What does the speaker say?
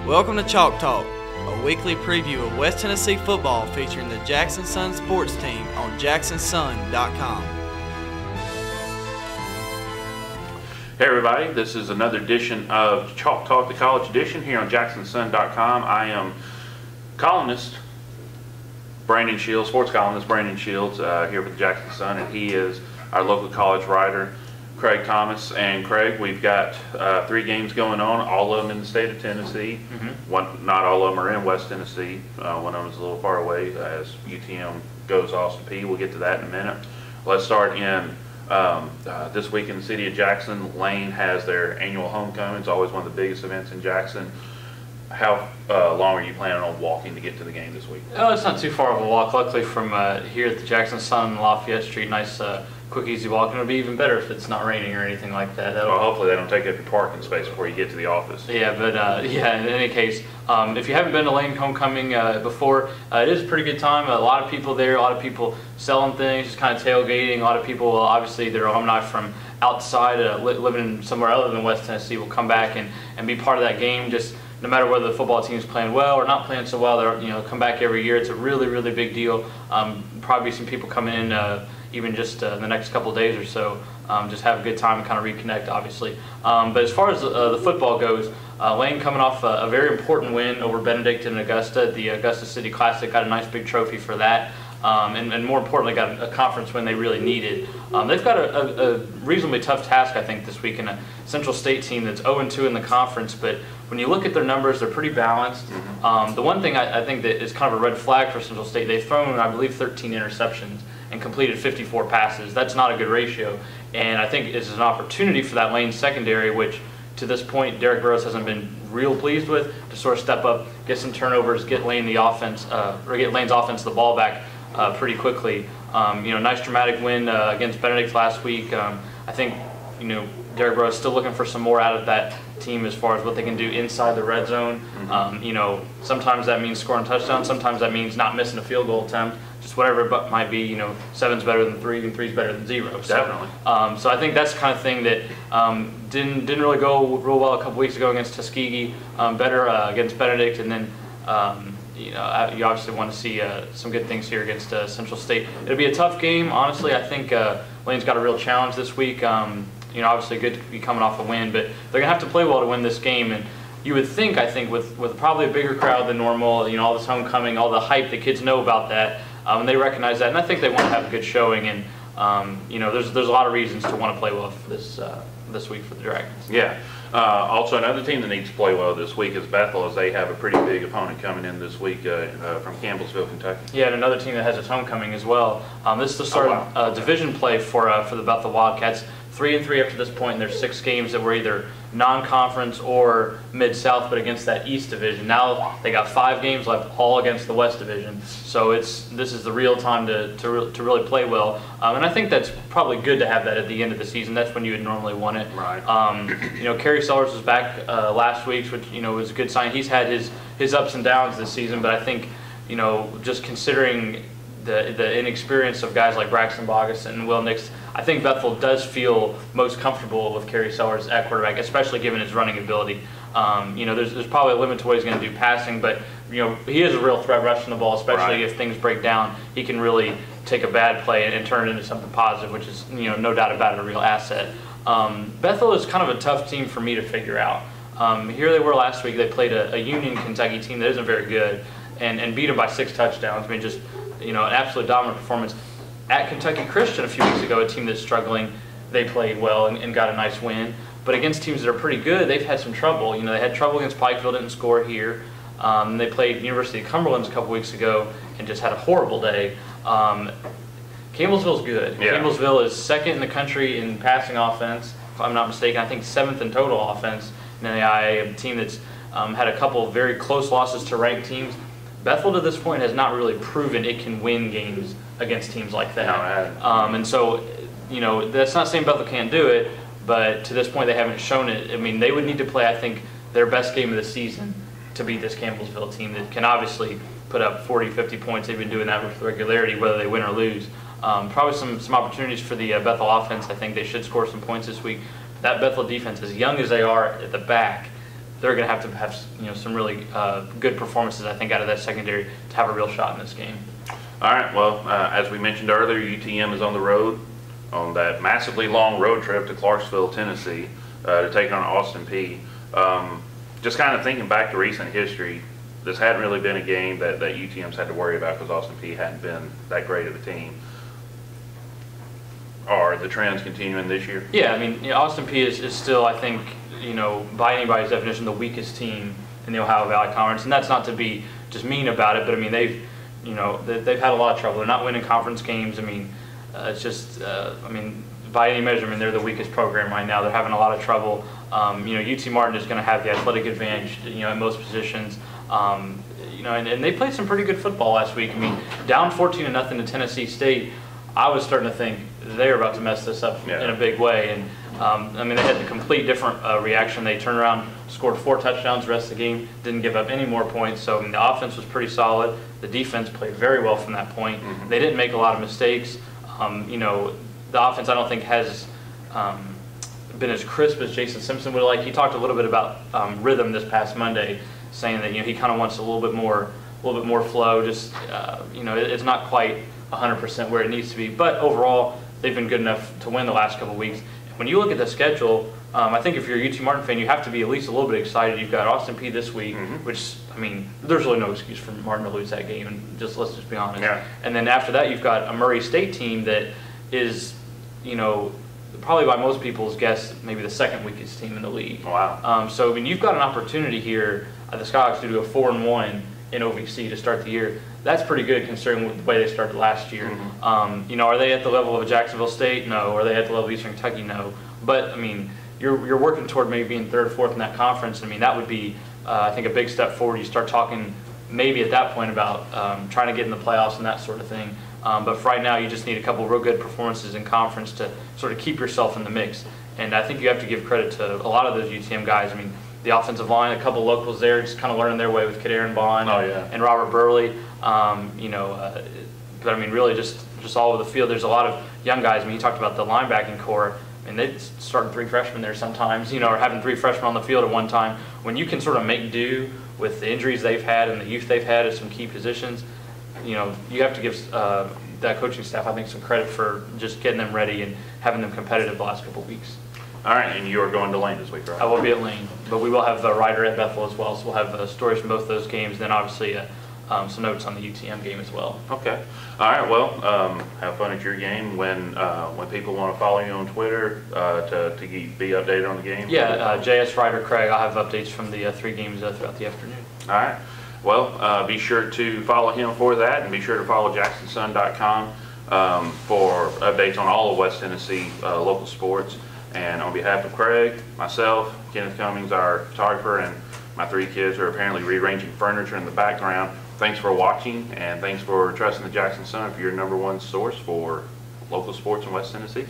Welcome to Chalk Talk, a weekly preview of West Tennessee football featuring the Jackson Sun sports team on JSUN.com. Hey everybody, this is another edition of Chalk Talk, the college edition here on JacksonSun.com. I am columnist Brandon Shields, sports columnist Brandon Shields here with the Jackson Sun, and he is our local college writer, Craig Thomas. And Craig, we've got 3 games going on, all of them in the state of Tennessee. Not all of them are in West Tennessee. One of them is a little far away as UTM goes Austin Peay. We'll get to that in a minute. Let's start in this week in the city of Jackson. Lane has their annual homecoming. It's always one of the biggest events in Jackson. How long are you planning on walking to get to the game this week? Oh, it's not too far of a walk. Luckily from here at the Jackson Sun, Lafayette Street, nice quick, easy walk. And it'll be even better if it's not raining or anything like that. Well, hopefully they don't take up your parking space before you get to the office. Yeah, but yeah, in any case, if you haven't been to Lane Homecoming before, it is a pretty good time. A lot of people there, a lot of people selling things, just kind of tailgating. A lot of people, obviously, they're alumni from outside, living somewhere other than West Tennessee, will come back and be part of that game. Just no matter whether the football team is playing well or not playing so well, they're come back every year. It's a really, really big deal. Probably some people coming in even just the next couple of days or so. Just have a good time and kind of reconnect, obviously. But as far as the football goes, Lane coming off a very important win over Benedict and Augusta. The Augusta City Classic, got a nice big trophy for that. And more importantly, got a conference win they really needed. They've got a reasonably tough task, I think, this week in a Central State team that's 0-2 in the conference. But when you look at their numbers, they're pretty balanced. The one thing I think that is kind of a red flag for Central State, they've thrown, I believe, 13 interceptions and completed 54 passes. That's not a good ratio. And I think it's an opportunity for that Lane secondary, which to this point Derek Burrows hasn't been real pleased with, to sort of step up, get some turnovers, get Lane the offense, or get Lane's offense the ball back pretty quickly. Nice dramatic win against Benedict last week. I think Derek Burrows still looking for some more out of that team as far as what they can do inside the red zone. Sometimes that means scoring touchdowns, sometimes that means not missing a field goal attempt. Just whatever it might be, 7's better than 3 and 3's better than 0. So, definitely. So I think that's the kind of thing that didn't really go real well a couple weeks ago against Tuskegee. Better against Benedict, and then you obviously want to see some good things here against Central State. It'll be a tough game, honestly. I think Lane's got a real challenge this week. Obviously good to be coming off a win, but they're gonna have to play well to win this game. And you would think, I think, with probably a bigger crowd than normal, all this homecoming, all the hype, the kids know about that, and they recognize that, and I think they want to have a good showing. And there's a lot of reasons to want to play well for this week for the Dragons. Yeah. Also, another team that needs to play well this week is Bethel, as they have a pretty big opponent coming in this week from Campbellsville, Kentucky. Yeah, and another team that has its homecoming as well. This is the start of division play for the Bethel Wildcats. 3-3 up to this point, and there's 6 games that were either non-conference or Mid-South, but against that East Division. Now they got 5 games left, all against the West Division. So this is the real time to really play well. And I think that's probably good to have that at the end of the season. That's when you would normally want it. Right. Kerry Sellers was back last week, which was a good sign. He's had his ups and downs this season, but I think just considering the inexperience of guys like Braxton Bogus and Will Nix, I think Bethel does feel most comfortable with Kerry Sellers at quarterback, especially given his running ability. There's probably a limit to what he's going to do passing, but he is a real threat rushing the ball, especially if things break down. He can really take a bad play and turn it into something positive, which is no doubt about it, a real asset. Bethel is kind of a tough team for me to figure out. Here they were last week. They played a Union Kentucky team that isn't very good and beat them by 6 touchdowns. I mean, just an absolute dominant performance. At Kentucky Christian a few weeks ago, a team that's struggling, they played well and got a nice win. But against teams that are pretty good, they've had some trouble. They had trouble against Pikeville, didn't score here. They played University of Cumberland a couple weeks ago and just had a horrible day. Campbellsville's good. Yeah. Campbellsville is 2nd in the country in passing offense, if I'm not mistaken. I think 7th in total offense in the NAIA, a team that's had a couple of very close losses to ranked teams. Bethel to this point has not really proven it can win games against teams like that. And so, that's not saying Bethel can't do it, but to this point they haven't shown it. I mean, they would need to play, I think, their best game of the season to beat this Campbellsville team that can obviously put up 40, 50 points. They've been doing that with regularity, whether they win or lose. Probably some opportunities for the Bethel offense. I think they should score some points this week. That Bethel defense, as young as they are at the back, they're going to have some really good performances, I think, out of that secondary to have a real shot in this game. All right, well, as we mentioned earlier, UTM is on the road on that massively long road trip to Clarksville, Tennessee, to take on Austin Peay. Just kind of thinking back to recent history, this hadn't really been a game that UTM's had to worry about because Austin Peay hadn't been that great of a team. Are the trends continuing this year? Yeah, I mean, Austin Peay is still, I think, by anybody's definition, the weakest team in the Ohio Valley Conference, and that's not to be just mean about it, but I mean, they've had a lot of trouble. They're not winning conference games. I mean, it's just, by any measure, I mean, they're the weakest program right now. They're having a lot of trouble. UT Martin is going to have the athletic advantage, in most positions. And they played some pretty good football last week. I mean, down 14-0 to Tennessee State, I was starting to think they're about to mess this up in a big way. And they had a complete different reaction. They turned around, scored 4 touchdowns the rest of the game, didn't give up any more points. So the offense was pretty solid. The defense played very well from that point. They didn't make a lot of mistakes. The offense, I don't think, has been as crisp as Jason Simpson would like. He talked a little bit about rhythm this past Monday, saying that he kind of wants a little bit more flow. Just it's not quite 100% where it needs to be, but overall they've been good enough to win the last couple of weeks. When you look at the schedule, I think if you're a UT Martin fan, you have to be at least a little bit excited. You've got Austin Peay this week, which, there's really no excuse for Martin to lose that game, and let's just be honest. Yeah. And then after that, you've got a Murray State team that is, probably by most people's guess, maybe the second weakest team in the league. Wow. So you've got an opportunity here, the Skyhawks, to do a 4-1 in OVC to start the year. That's pretty good considering the way they started last year. Are they at the level of Jacksonville State? No. Are they at the level of Eastern Kentucky? No. But you're working toward maybe being 3rd, 4th in that conference. That would be, I think, a big step forward. You start talking maybe at that point about trying to get in the playoffs and that sort of thing. But for right now, you just need a couple of real good performances in conference to sort of keep yourself in the mix. And I think you have to give credit to a lot of those UTM guys. The offensive line, a couple of locals there, just kind of learning their way with Kadarian Bond and Robert Burley. But really just all over the field, there's a lot of young guys. You talked about the linebacking core. They're starting 3 freshmen there sometimes, or having 3 freshmen on the field at one time. When you can sort of make do with the injuries they've had and the youth they've had at some key positions, you have to give that coaching staff, I think, some credit for just getting them ready and having them competitive the last couple of weeks. All right, and you are going to Lane this week, right? I will be at Lane, but we will have the Ryder at Bethel as well, so we'll have stories from both those games, and then obviously some notes on the UTM game as well. Okay. All right, well, have fun at your game. When people want to follow you on Twitter to be updated on the game? Yeah, JS Ryder Craig. I'll have updates from the 3 games throughout the afternoon. All right. Well, be sure to follow him for that, and be sure to follow JacksonSun.com for updates on all of West Tennessee local sports. And on behalf of Craig, myself, Kenneth Cummings, our photographer, and my 3 kids who are apparently rearranging furniture in the background, thanks for watching, and thanks for trusting the Jackson Sun for your #1 source for local sports in West Tennessee.